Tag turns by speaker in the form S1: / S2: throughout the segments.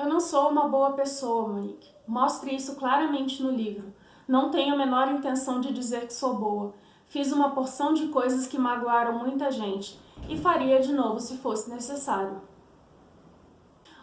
S1: Eu não sou uma boa pessoa, Monique. Mostre isso claramente no livro. Não tenho a menor intenção de dizer que sou boa. Fiz uma porção de coisas que magoaram muita gente e faria de novo se fosse necessário.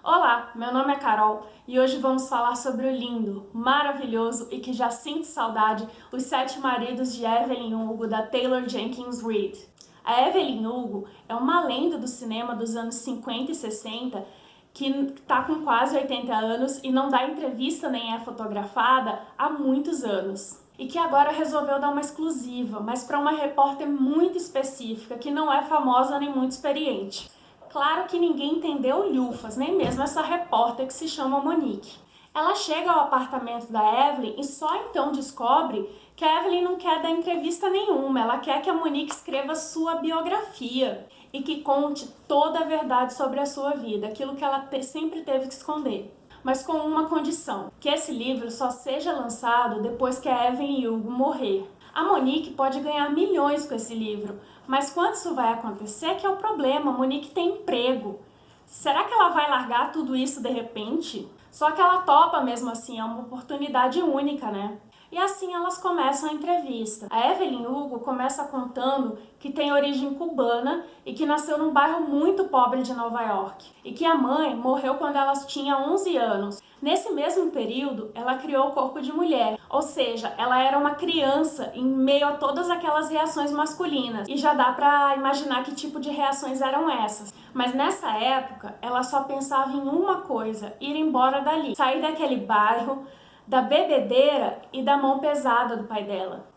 S1: Olá, meu nome é Carol e hoje vamos falar sobre o lindo, maravilhoso e que já sinto saudade, Os Sete Maridos de Evelyn Hugo, da Taylor Jenkins Reid. A Evelyn Hugo é uma lenda do cinema dos anos 50 e 60 que está com quase 80 anos e não dá entrevista nem é fotografada há muitos anos. E que agora resolveu dar uma exclusiva, mas para uma repórter muito específica, que não é famosa nem muito experiente. Claro que ninguém entendeu lufas, nem mesmo essa repórter que se chama Monique. Ela chega ao apartamento da Evelyn e só então descobre que a Evelyn não quer dar entrevista nenhuma, ela quer que a Monique escreva sua biografia e que conte toda a verdade sobre a sua vida, aquilo que ela sempre teve que esconder. Mas com uma condição, que esse livro só seja lançado depois que a Evelyn Hugo morrer. A Monique pode ganhar milhões com esse livro, mas quando isso vai acontecer que é o problema. A Monique tem emprego. Será que ela vai largar tudo isso de repente? Só que ela topa mesmo assim, é uma oportunidade única, né? E assim elas começam a entrevista. A Evelyn Hugo começa contando que tem origem cubana e que nasceu num bairro muito pobre de Nova York. E que a mãe morreu quando ela tinha 11 anos. Nesse mesmo período, ela criou o corpo de mulher, ou seja, ela era uma criança em meio a todas aquelas reações masculinas. E já dá pra imaginar que tipo de reações eram essas. Mas nessa época, ela só pensava em uma coisa: ir embora dali, sair daquele bairro, da bebedeira e da mão pesada do pai dela.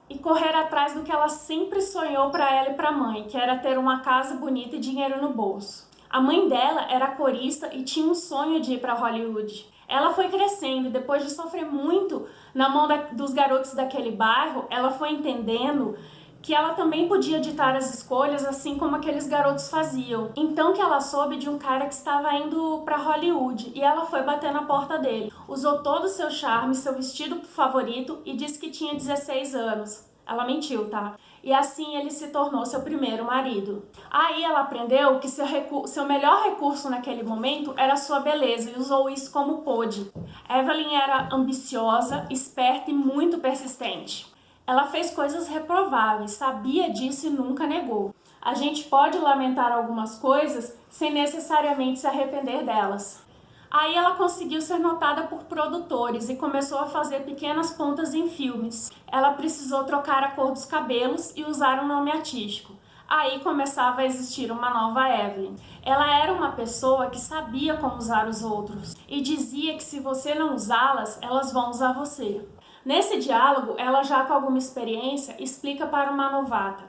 S1: E correr atrás do que ela sempre sonhou para ela e para a mãe, que era ter uma casa bonita e dinheiro no bolso. A mãe dela era corista e tinha um sonho de ir para Hollywood. Ela foi crescendo e depois de sofrer muito na mão dos garotos daquele bairro, ela foi entendendo que ela também podia ditar as escolhas assim como aqueles garotos faziam. Então que ela soube de um cara que estava indo para Hollywood e ela foi bater na porta dele. Usou todo o seu charme, seu vestido favorito e disse que tinha 16 anos. Ela mentiu, tá? E assim ele se tornou seu primeiro marido. Aí ela aprendeu que seu melhor recurso naquele momento era sua beleza e usou isso como pôde. Evelyn era ambiciosa, esperta e muito persistente. Ela fez coisas reprováveis, sabia disso e nunca negou. A gente pode lamentar algumas coisas sem necessariamente se arrepender delas. Aí ela conseguiu ser notada por produtores e começou a fazer pequenas pontas em filmes. Ela precisou trocar a cor dos cabelos e usar um nome artístico. Aí começava a existir uma nova Evelyn. Ela era uma pessoa que sabia como usar os outros e dizia que se você não usá-las, elas vão usar você. Nesse diálogo, ela já com alguma experiência explica para uma novata: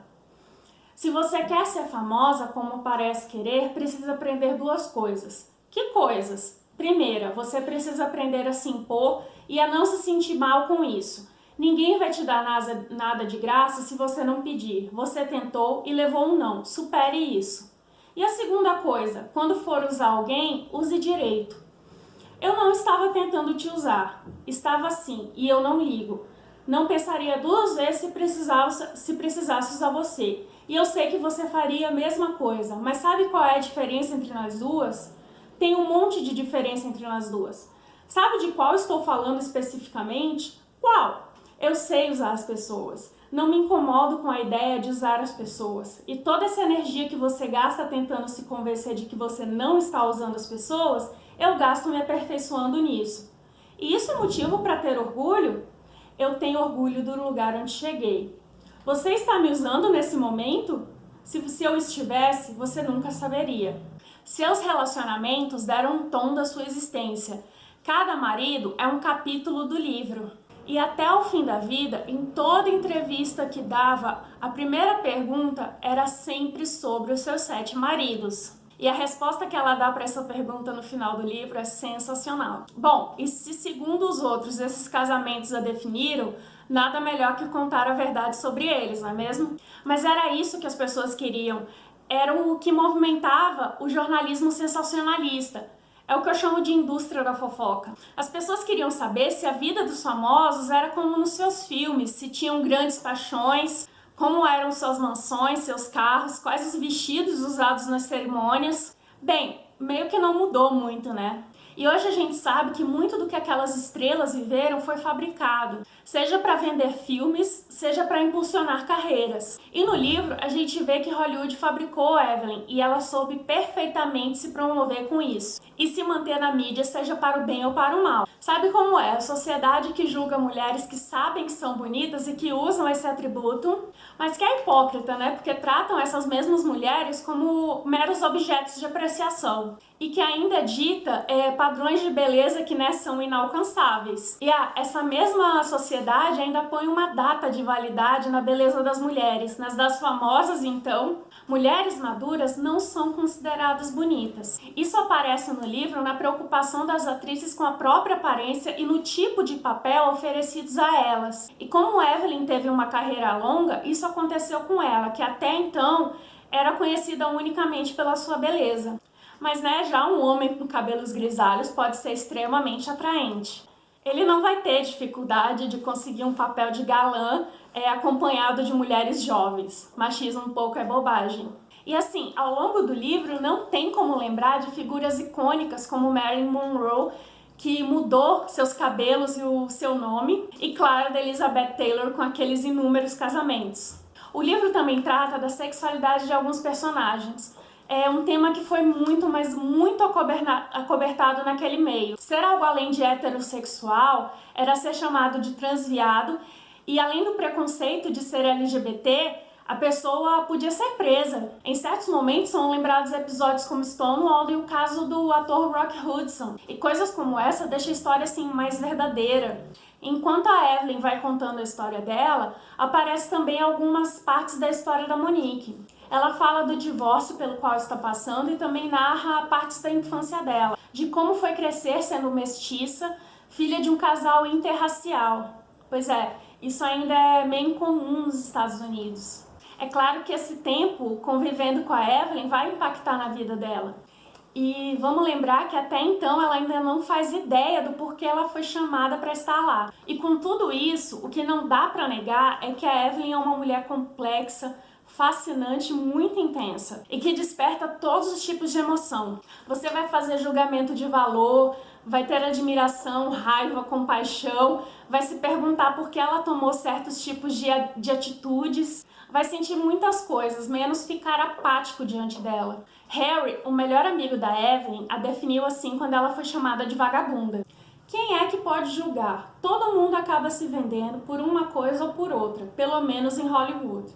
S1: se você quer ser famosa como parece querer, precisa aprender duas coisas. Que coisas? Primeira, você precisa aprender a se impor e a não se sentir mal com isso. Ninguém vai te dar nada de graça se você não pedir. Você tentou e levou um não. Supere isso. E a segunda coisa, quando for usar alguém, use direito. Eu não estava tentando te usar. Estava sim, e eu não ligo. Não pensaria duas vezes se precisasse usar você. E eu sei que você faria a mesma coisa, mas sabe qual é a diferença entre nós duas? Tem um monte de diferença entre nós duas. Sabe de qual estou falando especificamente? Qual? Eu sei usar as pessoas. Não me incomodo com a ideia de usar as pessoas. E toda essa energia que você gasta tentando se convencer de que você não está usando as pessoas, eu gasto me aperfeiçoando nisso. E isso é motivo para ter orgulho? Eu tenho orgulho do lugar onde cheguei. Você está me usando nesse momento? Se eu estivesse, você nunca saberia. Seus relacionamentos deram um tom da sua existência. Cada marido é um capítulo do livro. E até o fim da vida, em toda entrevista que dava, a primeira pergunta era sempre sobre os seus 7 maridos. E a resposta que ela dá para essa pergunta no final do livro é sensacional. Bom, e se segundo os outros esses casamentos a definiram, nada melhor que contar a verdade sobre eles, não é mesmo? Mas era isso que as pessoas queriam. Era o que movimentava o jornalismo sensacionalista. É o que eu chamo de indústria da fofoca. As pessoas queriam saber se a vida dos famosos era como nos seus filmes, se tinham grandes paixões, como eram suas mansões, seus carros, quais os vestidos usados nas cerimônias. Bem, meio que não mudou muito, né? E hoje a gente sabe que muito do que aquelas estrelas viveram foi fabricado, seja para vender filmes, seja para impulsionar carreiras. E no livro a gente vê que Hollywood fabricou a Evelyn e ela soube perfeitamente se promover com isso e se manter na mídia, seja para o bem ou para o mal. Sabe como é? A sociedade que julga mulheres que sabem que são bonitas e que usam esse atributo, mas que é hipócrita, né? Porque tratam essas mesmas mulheres como meros objetos de apreciação e que ainda dita padrões de beleza que, né, são inalcançáveis. E essa mesma sociedade ainda põe uma data de validade na beleza das mulheres. Nas das famosas, então, mulheres maduras não são consideradas bonitas. Isso aparece no livro na preocupação das atrizes com a própria aparência e no tipo de papel oferecidos a elas. E como Evelyn teve uma carreira longa, isso aconteceu com ela, que até então era conhecida unicamente pela sua beleza. Mas, né, já um homem com cabelos grisalhos pode ser extremamente atraente. Ele não vai ter dificuldade de conseguir um papel de galã acompanhado de mulheres jovens. Machismo um pouco é bobagem. E assim, ao longo do livro não tem como lembrar de figuras icônicas como Marilyn Monroe, que mudou seus cabelos e o seu nome, e claro, da Elizabeth Taylor com aqueles inúmeros casamentos. O livro também trata da sexualidade de alguns personagens. É um tema que foi muito, mas muito acobertado naquele meio. Ser algo além de heterossexual era ser chamado de transviado e, além do preconceito de ser LGBT, a pessoa podia ser presa. Em certos momentos são lembrados episódios como Stonewall e o caso do ator Rock Hudson. E coisas como essa deixam a história assim mais verdadeira. Enquanto a Evelyn vai contando a história dela, aparece também algumas partes da história da Monique. Ela fala do divórcio pelo qual está passando e também narra partes da infância dela, de como foi crescer sendo mestiça, filha de um casal interracial. Pois é, isso ainda é meio incomum nos Estados Unidos. É claro que esse tempo convivendo com a Evelyn vai impactar na vida dela. E vamos lembrar que até então ela ainda não faz ideia do porquê ela foi chamada para estar lá. E com tudo isso, o que não dá para negar é que a Evelyn é uma mulher complexa, fascinante, muito intensa e que desperta todos os tipos de emoção. Você vai fazer julgamento de valor, vai ter admiração, raiva, compaixão, vai se perguntar por que ela tomou certos tipos de atitudes, vai sentir muitas coisas, menos ficar apático diante dela. Harry, o melhor amigo da Evelyn, a definiu assim quando ela foi chamada de vagabunda. Quem é que pode julgar? Todo mundo acaba se vendendo por uma coisa ou por outra, pelo menos em Hollywood.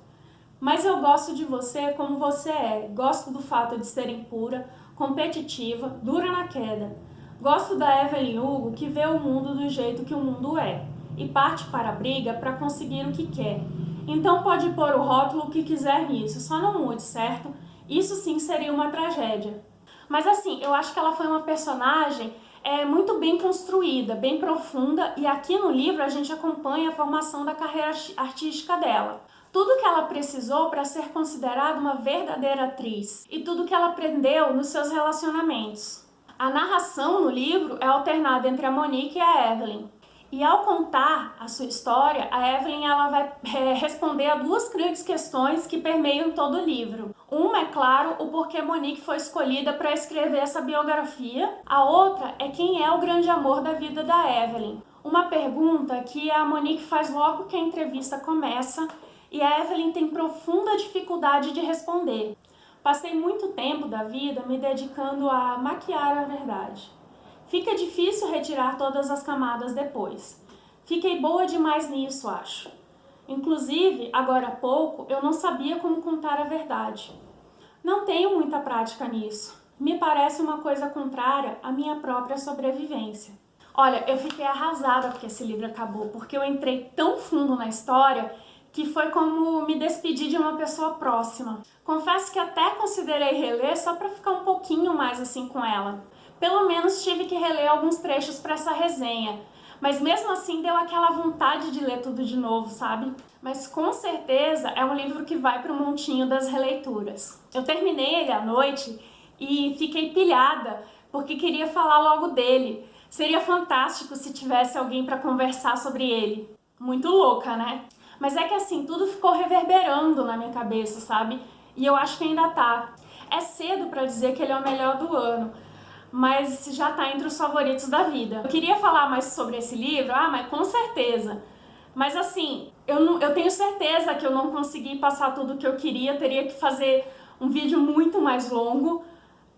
S1: Mas eu gosto de você como você é. Gosto do fato de ser impura, competitiva, dura na queda. Gosto da Evelyn Hugo que vê o mundo do jeito que o mundo é e parte para a briga para conseguir o que quer. Então pode pôr o rótulo que quiser nisso, só não mude, certo? Isso sim seria uma tragédia. Mas assim, eu acho que ela foi uma personagem muito bem construída, bem profunda, e aqui no livro a gente acompanha a formação da carreira artística dela. Tudo que ela precisou para ser considerada uma verdadeira atriz e tudo que ela aprendeu nos seus relacionamentos. A narração no livro é alternada entre a Monique e a Evelyn. E ao contar a sua história, a Evelyn ela vai responder a duas grandes questões que permeiam todo o livro. Uma é, claro, o porquê Monique foi escolhida para escrever essa biografia. A outra é quem é o grande amor da vida da Evelyn. Uma pergunta que a Monique faz logo que a entrevista começa e a Evelyn tem profunda dificuldade de responder. Passei muito tempo da vida me dedicando a maquiar a verdade. Fica difícil retirar todas as camadas depois. Fiquei boa demais nisso, acho. Inclusive, agora há pouco, eu não sabia como contar a verdade. Não tenho muita prática nisso. Me parece uma coisa contrária à minha própria sobrevivência. Olha, eu fiquei arrasada porque esse livro acabou, porque eu entrei tão fundo na história que foi como me despedir de uma pessoa próxima. Confesso que até considerei reler só para ficar um pouquinho mais assim com ela. Pelo menos tive que reler alguns trechos para essa resenha, mas mesmo assim deu aquela vontade de ler tudo de novo, sabe? Mas com certeza é um livro que vai para o montinho das releituras. Eu terminei ele à noite e fiquei pilhada, porque queria falar logo dele. Seria fantástico se tivesse alguém para conversar sobre ele. Muito louca, né? Mas é que assim, tudo ficou reverberando na minha cabeça, sabe? E eu acho que ainda tá. É cedo para dizer que ele é o melhor do ano, mas já tá entre os favoritos da vida. Eu queria falar mais sobre esse livro, mas com certeza. Mas assim, eu tenho certeza que eu não consegui passar tudo o que eu queria, teria que fazer um vídeo muito mais longo.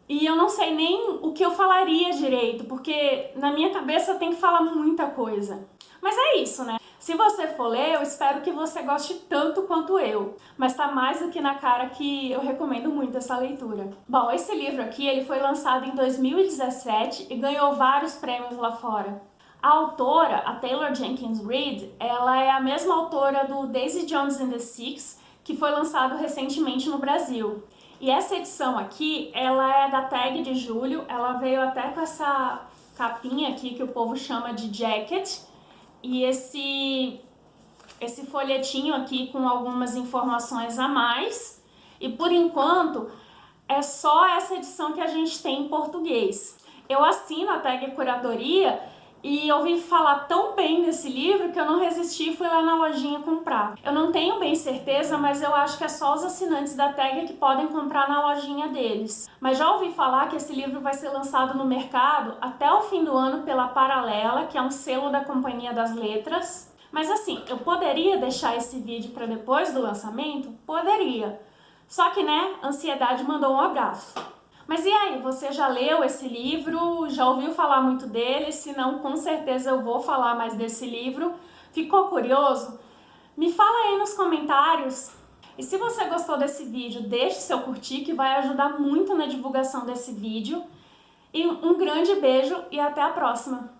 S1: E eu não sei nem o que eu falaria direito, porque na minha cabeça tem que falar muita coisa. Mas é isso, né? Se você for ler, eu espero que você goste tanto quanto eu. Mas tá mais do que na cara que eu recomendo muito essa leitura. Bom, esse livro aqui, ele foi lançado em 2017 e ganhou vários prêmios lá fora. A autora, a Taylor Jenkins Reid, ela é a mesma autora do Daisy Jones and the Six, que foi lançado recentemente no Brasil. E essa edição aqui, ela é da tag de julho, ela veio até com essa capinha aqui que o povo chama de jacket, e esse folhetinho aqui com algumas informações a mais. E por enquanto, é só essa edição que a gente tem em português. Eu assino a tag Curadoria e ouvi falar tão bem desse livro que eu não resisti e fui lá na lojinha comprar. Eu não tenho bem certeza, mas eu acho que é só os assinantes da tag que podem comprar na lojinha deles. Mas já ouvi falar que esse livro vai ser lançado no mercado até o fim do ano pela Paralela, que é um selo da Companhia das Letras. Mas assim, eu poderia deixar esse vídeo para depois do lançamento? Poderia. Só que, né, a ansiedade mandou um abraço. Mas e aí, você já leu esse livro? Já ouviu falar muito dele? Se não, com certeza eu vou falar mais desse livro. Ficou curioso? Me fala aí nos comentários. E se você gostou desse vídeo, deixe seu curtir que vai ajudar muito na divulgação desse vídeo. E um grande beijo e até a próxima!